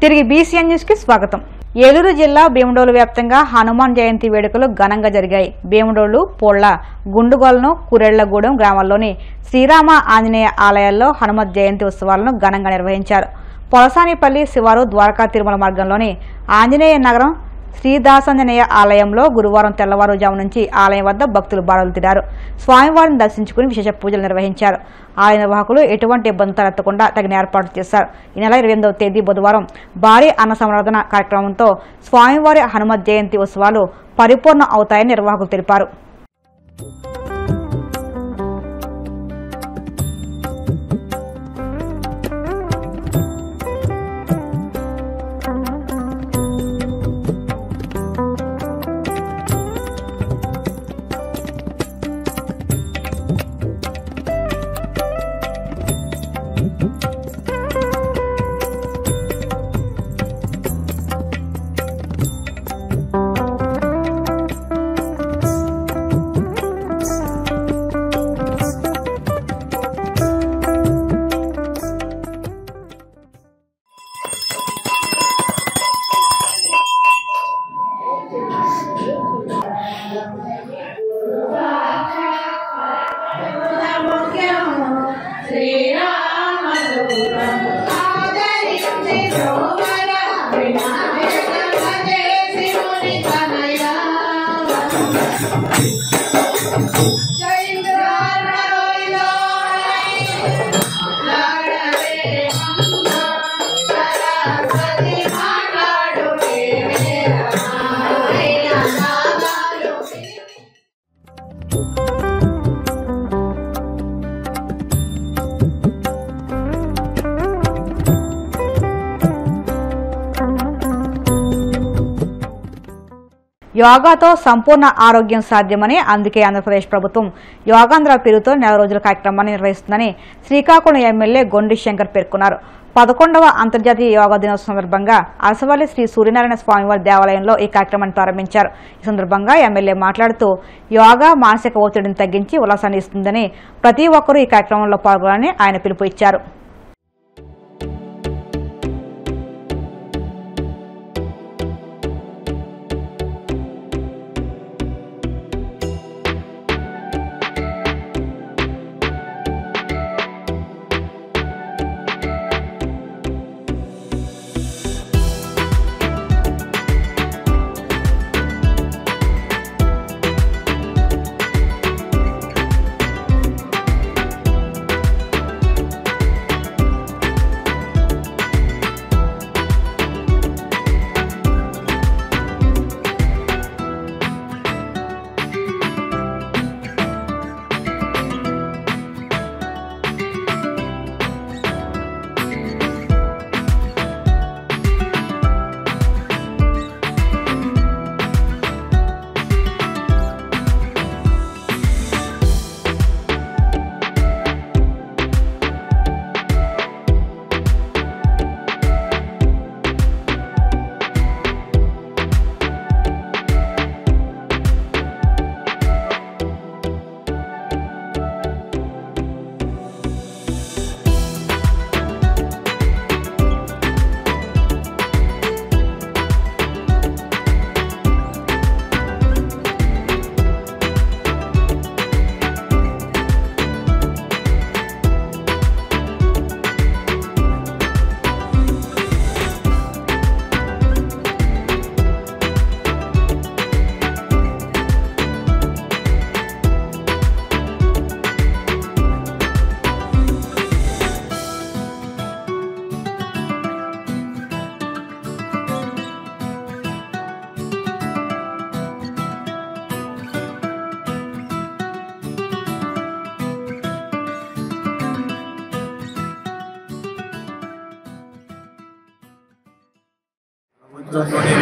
తిరిగి BCN news కి స్వాగతం. ఏలూరు జిల్లా భీమడోలు వ్యాప్తంగా హనుమాన్ జయంతి వేడుకలు ఘనంగా జరిగాయి. భీమడోలు, పోళ్ల, గుండుగోలను, కురెళ్లగూడెం గ్రామాల్లోని శ్రీరామ ఆంజనేయ ఆలయాల్లో హనుమత్ జయంతి ఉత్సవాలను ఘనంగా నిర్వహించారు. పొలసానిపల్లి శివారు ద్వారకా తిరుమల మార్గంలోని ఆంజనేయ నగరం శ్రీదాసాంజనేయ ఆలయంలో గురువారం తెల్లవారుజాము నుంచి ఆలయం వద్ద భక్తులు బారులు తీరారు. స్వామివారిని దర్శించుకుని విశేష పూజలు నిర్వహించారు. ఆలయ నిర్వాహకులు ఎటువంటి ఇబ్బంది తలెత్తకుండా తగిన ఏర్పాట్లు చేశారు. ఈ నెల 28వ తేదీ బుధవారం భారీ అన్న సంవర్ధన కార్యక్రమంతో స్వామివారి హనుమత్ జయంతి ఉత్సవాలు పరిపూర్ణ అవుతాయని నిర్వాహకులు తెలిపారు. యోగాతో సంపూర్ణ ఆరోగ్యం సాధ్యమని, అందుకే ఆంధ్రప్రదేశ్ ప్రభుత్వం యోగాంధ్ర పేరుతో నెల రోజుల కార్యక్రమాన్ని నిర్వహిస్తుందని శ్రీకాకుళం ఎమ్మెల్యే గొండి శంకర్ పేర్కొన్నారు. 11వ అంతర్జాతీయ యోగా దినోత్సవం సందర్భంగా అరసవల్లి శ్రీ సూర్యనారాయణ స్వామివారి దేవాలయంలో ఈ కార్యక్రమాన్ని ప్రారంభించారు. ఈ సందర్భంగా ఎమ్మెల్యే మాట్లాడుతూ యోగా మానసిక ఒత్తిడిని తగ్గించి ఉల్లాసాన్ని ఇస్తుందని, ప్రతి ఒక్కరూ ఈ కార్యక్రమంలో పాల్గొనాలని ఆయన పిలుపు ఇచ్చారు.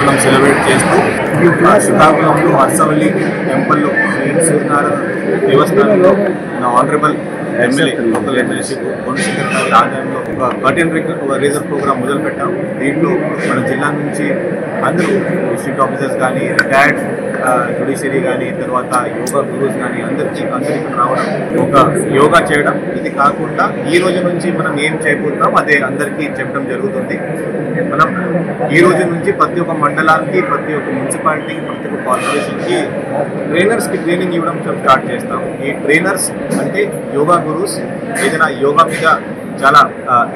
మనం సెలబ్రేట్ చేస్తూ శ్రీకాకుళంలో అరసవల్లి టెంపుల్లో శ్రీ సూర్యనారాయణ దేవస్థానంలో మన honourable MLA local MLA Gondi Shankar గారి ఆధ్వర్యంలో ఒక కర్టెన్ రేజర్ ప్రోగ్రామ్ మొదలుపెట్టాం. దీంట్లో మన జిల్లా నుంచి అందరూ డిస్ట్రిక్ట్ ఆఫీసర్స్ కానీ, రిటైర్డ్ జుడిషియరీ కానీ, తర్వాత యోగా గురూస్ కానీ అందరికీ రావడం, ఒక యోగా చేయడం. ఇది కాకుండా ఈ రోజు నుంచి మనం ఏం చేయబోతున్నాం అదే అందరికీ చెప్పడం జరుగుతుంది. మనం ఈ రోజు నుంచి ప్రతి ఒక్క మండలానికి, ప్రతి ఒక్క మున్సిపాలిటీకి, ప్రతి ఒక్క కార్పొరేషన్కి ట్రైనర్స్కి ట్రైనింగ్ ఇవ్వడం స్టార్ట్ చేస్తాం. ఈ ట్రైనర్స్ అంటే యోగా గురూస్. ఏదైనా యోగా మీద చాలా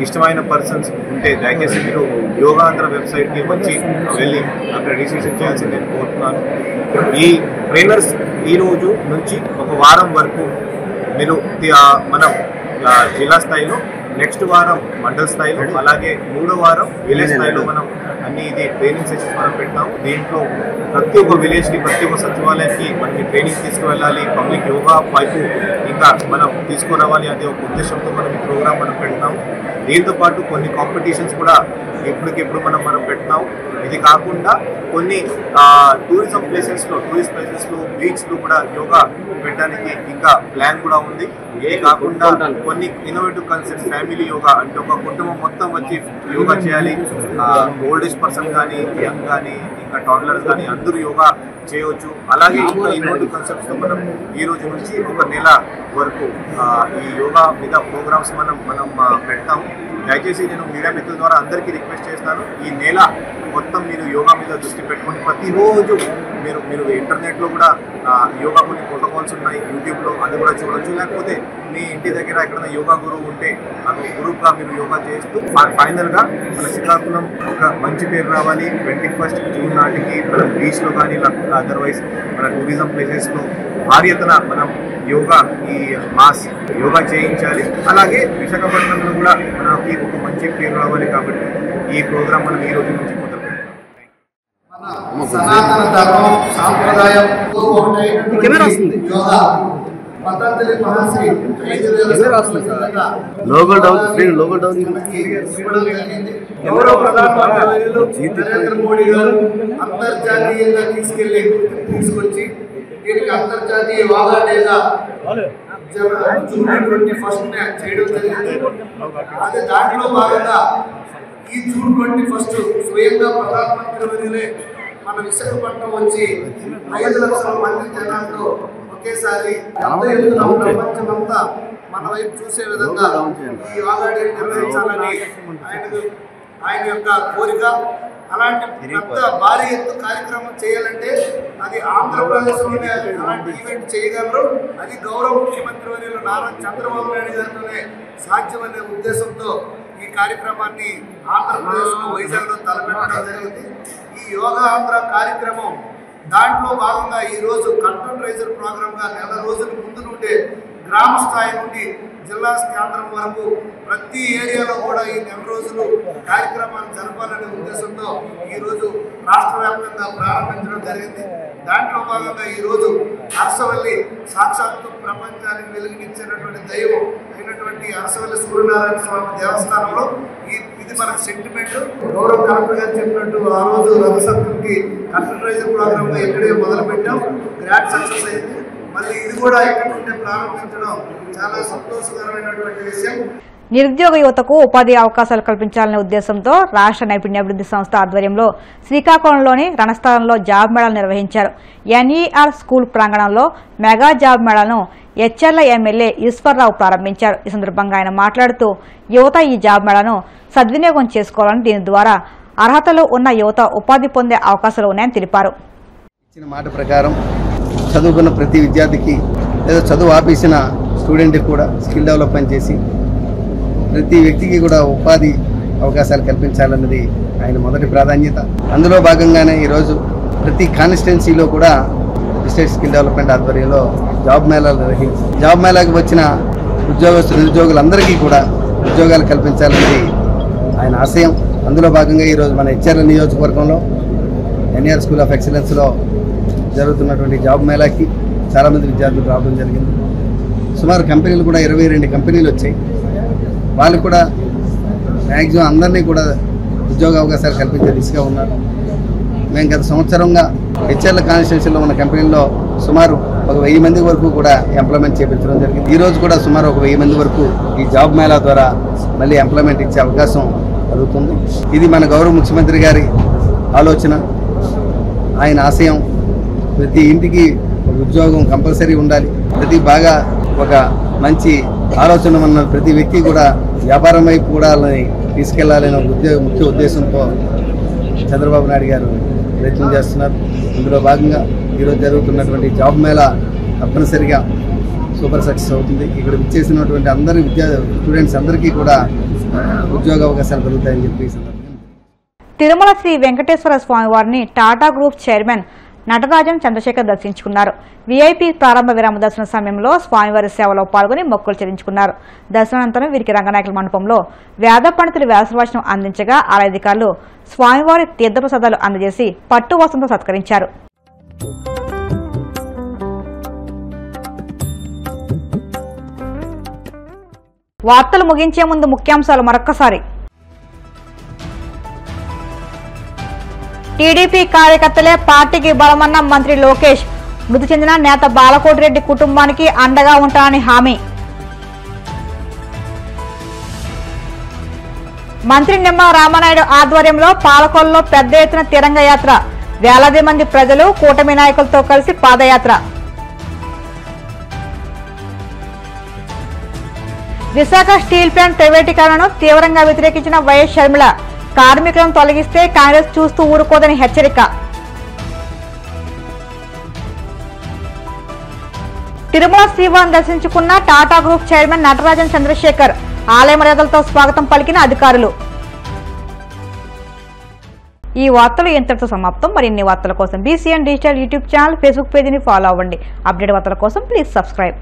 ఇష్టమైన పర్సన్స్ ఉంటే దయచేసి మీరు యోగాంధ్ర వెబ్సైట్కి వచ్చి వెళ్ళి అక్కడ రిజిస్ట్రేషన్ చేయాల్సింది నేను కోరుతున్నాను. ఈ ట్రైనర్స్ ఈ రోజు నుంచి ఒక వారం వరకు మీరు మన జిల్లా స్థాయిలో, నెక్స్ట్ వారం మండల స్థాయిలో, అలాగే 3వ వారం విలేజ్ స్థాయిలో మనం అన్ని ఇది ట్రైనింగ్ సెషన్స్ మనం పెట్టాము. దీంట్లో ప్రతి ఒక్క విలేజ్కి, ప్రతి ఒక్క సచివాలయానికి మనకి ట్రైనింగ్ తీసుకువెళ్ళాలి, పబ్లిక్ యోగా వైపు ఇంకా మనం తీసుకురావాలి అనే ఒక ఉద్దేశంతో మనం ఈ ప్రోగ్రామ్ మనం పెడతాము. దీంతోపాటు కొన్ని కాంపిటీషన్స్ కూడా ఎప్పటికెప్పుడు మనం పెట్టినాము. ఇది కాకుండా కొన్ని టూరిస్ట్ ప్లేసెస్లో బీచ్లు కూడా యోగా పెట్టడానికి ఇంకా ప్లాన్ కూడా ఉంది. ఏ కాకుండా కొన్ని ఇన్నోవేటివ్ కాన్సెప్ట్స్, ఫ్యామిలీ యోగా అంటే ఒక కుటుంబం మొత్తం వచ్చి యోగా చేయాలి. ఓల్డ్ ఏజ్ పర్సన్ కానీ, యంగ్ కానీ, ఇంకా టాడ్లర్స్ కానీ అందరూ యోగా చేయవచ్చు. అలాగే ఇంకా ఇన్నోవేటివ్ కాన్సెప్ట్స్తో మనం ఈ రోజు నుంచి ఒక నెల వరకు ఈ యోగా మీద ప్రోగ్రామ్స్ మనం పెడతాము. దయచేసి నేను మీడియా మిత్రుల ద్వారా అందరికీ రిక్వెస్ట్ చేస్తాను, ఈ నెల మొత్తం మీరు యోగా మీద దృష్టి పెట్టుకొని ప్రతిరోజు మీరు ఇంటర్నెట్లో కూడా యోగా కొన్ని ప్రోటోకాల్స్ ఉన్నాయి యూట్యూబ్లో, అది కూడా చూడొచ్చు. లేకపోతే మీ ఇంటి దగ్గర ఎక్కడైనా యోగా గురువు ఉంటే అది గ్రూప్గా మీరు యోగా చేస్తూ ఫైనల్గా మన శ్రీకాకుళం ఒక మంచి పేరు రావాలి. 21 జూన్ నాటికి మనం బీచ్లో కానీ, లేకపోతే అదర్వైజ్ మన టూరిజం ప్లేసెస్లో భారీ ఎత్తున మనం ఈ మాస్ యోగా చేయించాలి. అలాగే విశాఖపట్నంలో కూడా మనకి ఒక మంచి పేరు రావాలి. కాబట్టి ఈ ప్రోగ్రామ్ మనం ఈ రోజు నుంచి మొదలు పెడతాం. సనాతన ధర్మం, సాంప్రదాయం యోగా పతంజలి మహర్షి 5,000 గౌరవ ప్రధానమంత్రి నరేంద్ర మోడీ గారు అంతర్జాతీయంగా తీసుకొచ్చి దీనికి అంతర్జాతీయ యోగా డేగా జూన్ 21 చేయడం జరిగింది. అదే దాంట్లో భాగంగా ఈ జూన్ 21 స్వయంగా ప్రధానమంత్రి వర్యులే మన విశాఖపట్నం వచ్చి 5 లక్షల మంది జనాలతో ఒకేసారి ప్రపంచమంతా మన వైపు చూసే విధంగా ఈ యోగా డే నిర్వహించాలని ఆయన యొక్క కోరిక. అలాంటి పెద్ద భారీ ఎత్తు కార్యక్రమం చేయాలంటే అది ఆంధ్రప్రదేశ్లోనే అలాంటి ఈవెంట్ చేయగలరు. అది గౌరవ ముఖ్యమంత్రి వర్యులు నారా చంద్రబాబు నాయుడు గారితోనే సాధ్యమనే ఉద్దేశంతో ఈ కార్యక్రమాన్ని ఆంధ్రప్రదేశ్లో వైజాగ్లో తలపెట్టడం జరిగింది. ఈ యోగా ఆంధ్ర కార్యక్రమం దాంట్లో భాగంగా ఈరోజు కంటెంట్ రైజర్ ప్రోగ్రామ్గా నెల రోజుల ముందు నుండే గ్రామ స్థాయి నుండి జిల్లా కేంద్రం వరకు ప్రతి ఏరియాలో కూడా ఈ నెల రోజులు కార్యక్రమాన్ని జరపాలనే ఉద్దేశంతో ఈరోజు రాష్ట్ర వ్యాప్తంగా ప్రారంభించడం జరిగింది. దాంట్లో భాగంగా ఈరోజు అరసవల్లి సాక్షాత్తు ప్రపంచానికి వెలుగునిచ్చినటువంటి దైవం అయినటువంటి అరసవల్లి సూర్యనారాయణ స్వామి దేవస్థానంలో ఇది మనకు సెంటిమెంట్. గౌరవ కలెక్టర్ గారు చెప్పినట్టు ఆ రోజు రథసప్తమికి కంప్యూటరైజర్ ప్రోగ్రామ్గా ఇక్కడే మొదలుపెట్టాం. గ్రాండ్ సక్సెస్ అయింది. మళ్ళీ ఇది కూడా ఇక్కడ నుండి ప్రారంభించడం చాలా సంతోషకరమైనటువంటి విషయం. నిరుద్యోగ యువతకు ఉపాధి అవకాశాలు కల్పించాలనే ఉద్దేశంతో రాష్ట్ర నైపుణ్యాభివృద్ధి సంస్థ ఆధ్వర్యంలో శ్రీకాకుళంలోని రణస్థలంలో జాబ్ మేళాలు నిర్వహించారు. ఎన్ఈఆర్ స్కూల్ ప్రాంగణంలో మెగా జాబ్ మేళాను హెచ్ఎర్ల ఎమ్మెల్యే ఈశ్వర్రావు ప్రారంభించారు. ఈ సందర్భంగా ఆయన మాట్లాడుతూ యువత ఈ జాబ్ మేళాను సద్వినియోగం చేసుకోవాలని, దీని ద్వారా అర్హతలు ఉన్న యువత ఉపాధి పొందే అవకాశాలు ఉన్నాయని తెలిపారు. ఇచ్చిన మాట ప్రకారం చదువుకున్న ప్రతి విద్యార్థికి లేదా చదువు ఆపేసిన స్టూడెంట్కి కూడా స్కిల్ డెవలప్మెంట్ చేసి ప్రతి వ్యక్తికి కూడా ఉపాధి అవకాశాలు కల్పించాలన్నది ఆయన మొదటి ప్రాధాన్యత. అందులో భాగంగానే ఈరోజు ప్రతి కాన్స్టిట్యున్సీలో కూడా డిస్ట్రిక్ట్ స్కిల్ డెవలప్మెంట్ ఆధ్వర్యంలో జాబ్ మేళాలు నిర్వహించి జాబ్ మేళాకి వచ్చిన నిరుద్యోగులందరికీ కూడా ఉద్యోగాలు కల్పించాలన్నది ఆయన ఆశయం. అందులో భాగంగా ఈరోజు మన హెచ్ఆర్ల నియోజకవర్గంలో ఎన్ఆర్ స్కూల్ ఆఫ్ ఎక్సలెన్స్లో జరుగుతున్నటువంటి జాబ్ మేళాకి చాలామంది విద్యార్థులు రావడం జరిగింది. సుమారు కంపెనీలు కూడా 22 కంపెనీలు వచ్చాయి. వాళ్ళు కూడా మ్యాక్సిమం అందరినీ కూడా ఉద్యోగ అవకాశాలు కల్పించే దిశగా ఉన్నారు. మేము గత సంవత్సరంగా హెచ్ఆర్ల కాన్స్టిట్యున్సీలో ఉన్న కంపెనీల్లో సుమారు 1000 మంది వరకు కూడా ఎంప్లాయ్మెంట్ చేపించడం జరిగింది. ఈరోజు కూడా సుమారు 1000 మంది వరకు ఈ జాబ్ మేళా ద్వారా మళ్ళీ ఎంప్లాయ్మెంట్ ఇచ్చే అవకాశం జరుగుతుంది. ఇది మన గౌరవ ముఖ్యమంత్రి గారి ఆలోచన, ఆయన ఆశయం. ప్రతి ఇంటికి ఒక ఉద్యోగం కంపల్సరీ ఉండాలి. ప్రతి బాగా ఒక మంచి ఆలోచన ఉన్న ప్రతి వ్యక్తి కూడా వ్యాపారం వైపు కూడా తీసుకెళ్లాలనే ముఖ్య ఉద్దేశంతో చంద్రబాబు నాయుడు గారు ప్రయత్నం చేస్తున్నారు. ఇందులో భాగంగా ఈరోజు జరుగుతున్నటువంటి జాబ్ మేళా తప్పనిసరిగా సూపర్ సక్సెస్ అవుతుంది. ఇక్కడ విచ్చేసినటువంటి అందరి స్టూడెంట్స్ అందరికీ కూడా ఉద్యోగ అవకాశాలు కలుగుతాయని చెప్పి తిరుమల శ్రీ వెంకటేశ్వర స్వామి వారిని టాటా గ్రూప్ చైర్మన్ నటరాజన్ చంద్రశేఖర్ దర్శించుకున్నారు. వీఐపీ ప్రారంభ విరామ దర్శన సమయంలో స్వామివారి సేవలో పాల్గొని మొక్కులు చెల్లించుకున్నారు. దర్శనానంతరం వీరికి రంగనాయకుల మండపంలో వేద పండితులు వ్యాసవచనం అందించగా ఆలయ అధికారులు స్వామివారి తీర్థప్రసాదాలు అందజేసి పట్టు వస్త్రంతో సత్కరించారు. వార్తలు ముగించే ముందు ముఖ్యాంశాలు మరొక్కసారి. టీడీపీ కార్యకర్తలే పార్టీకి బలమన్న మంత్రి లోకేష్. మృతి చెందిన నేత బాలకోటిరెడ్డి కుటుంబానికి అండగా ఉంటానని హామీ. మంత్రి నిమ్మల రామనాయుడు ఆధ్వర్యంలో పాలకొల్లో పెద్ద ఎత్తున తిరంగ యాత్ర. వేలాది మంది ప్రజలు కూటమి నాయకులతో కలిసి పాదయాత్ర. విశాఖ స్టీల్ ప్లాంట్ ప్రైవేటీకరణను తీవ్రంగా వ్యతిరేకించిన వైఎస్ షర్మిల. కార్మికులను తొలగిస్తే కాంగ్రెస్ చూస్తూ ఊరుకోదని హెచ్చరిక. తిరుమల శ్రీవారిని దర్శించుకున్న టాటా గ్రూప్ చైర్మన్ నటరాజన్ చంద్రశేఖర్. ఆలయ మర్యాదలతో స్వాగతం పలికిన అధికారులు. ఈ వార్తలు ఇంతటితో సమాప్తం. మరిన్ని వార్తల కోసం BCN digital YouTube channel, Facebook పేజీని ఫాలో అవ్వండి. అప్డేట్ వార్తల కోసం ప్లీజ్ సబ్స్క్రైబ్.